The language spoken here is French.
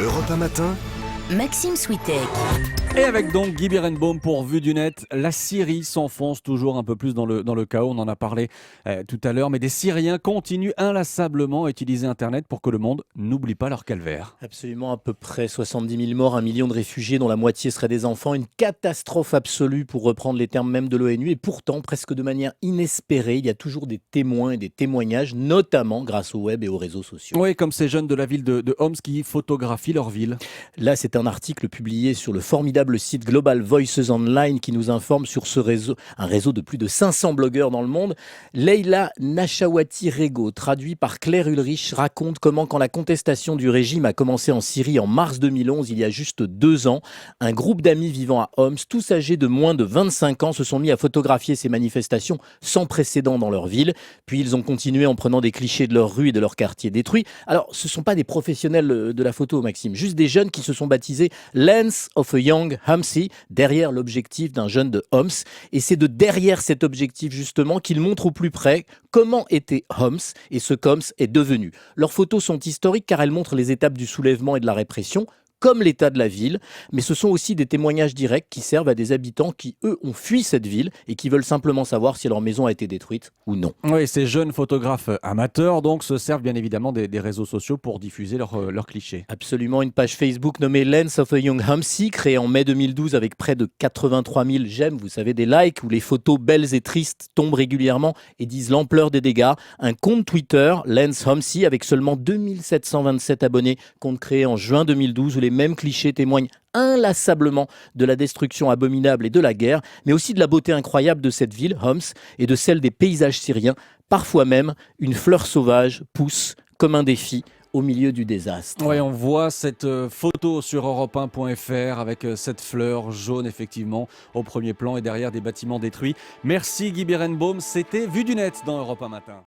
Europe 1 matin, Maxime Switek. Et avec donc Guy Berenbaum pour Vue du Net, la Syrie s'enfonce toujours un peu plus dans le chaos, on en a parlé tout à l'heure, mais des Syriens continuent inlassablement à utiliser Internet pour que le monde n'oublie pas leur calvaire. Absolument, à peu près 70 000 morts, 1 million de réfugiés dont la moitié seraient des enfants, une catastrophe absolue pour reprendre les termes même de l'ONU, et pourtant, presque de manière inespérée, il y a toujours des témoins et des témoignages, notamment grâce au web et aux réseaux sociaux. Oui, comme ces jeunes de la ville de Homs qui photographient leur ville. Là, c'est un article publié sur le formidable site Global Voices Online qui nous informe sur ce réseau, un réseau de plus de 500 blogueurs dans le monde. Leila Nachawati Rego, traduit par Claire Ulrich, raconte comment, quand la contestation du régime a commencé en Syrie en mars 2011, il y a juste 2 ans, un groupe d'amis vivant à Homs, tous âgés de moins de 25 ans, se sont mis à photographier ces manifestations sans précédent dans leur ville. Puis ils ont continué en prenant des clichés de leur rue et de leur quartier détruit. Alors, ce ne sont pas des professionnels de la photo, Maxime, juste des jeunes qui se sont baptisés Lens of a Young Homsi, derrière l'objectif d'un jeune de Homs. Et c'est de derrière cet objectif, justement, qu'ils montrent au plus près comment était Homs et ce qu'Homs est devenu. Leurs photos sont historiques car elles montrent les étapes du soulèvement et de la répression, comme l'état de la ville, mais ce sont aussi des témoignages directs qui servent à des habitants qui, eux, ont fui cette ville et qui veulent simplement savoir si leur maison a été détruite ou non. Oui, ces jeunes photographes amateurs donc se servent bien évidemment des réseaux sociaux pour diffuser leurs clichés. Absolument, une page Facebook nommée Lens of a Young Homsi, créée en mai 2012 avec près de 83 000 j'aime, vous savez, des likes, où les photos belles et tristes tombent régulièrement et disent l'ampleur des dégâts. Un compte Twitter, Lens Homsi, avec seulement 2727 abonnés, compte créé en juin 2012, où les mêmes clichés témoignent inlassablement de la destruction abominable et de la guerre, mais aussi de la beauté incroyable de cette ville, Homs, et de celle des paysages syriens. Parfois même, une fleur sauvage pousse comme un défi au milieu du désastre. Oui, on voit cette photo sur europe1.fr avec cette fleur jaune effectivement au premier plan et derrière des bâtiments détruits. Merci Guy Berenbaum, c'était Vue du Net dans Europe 1 matin.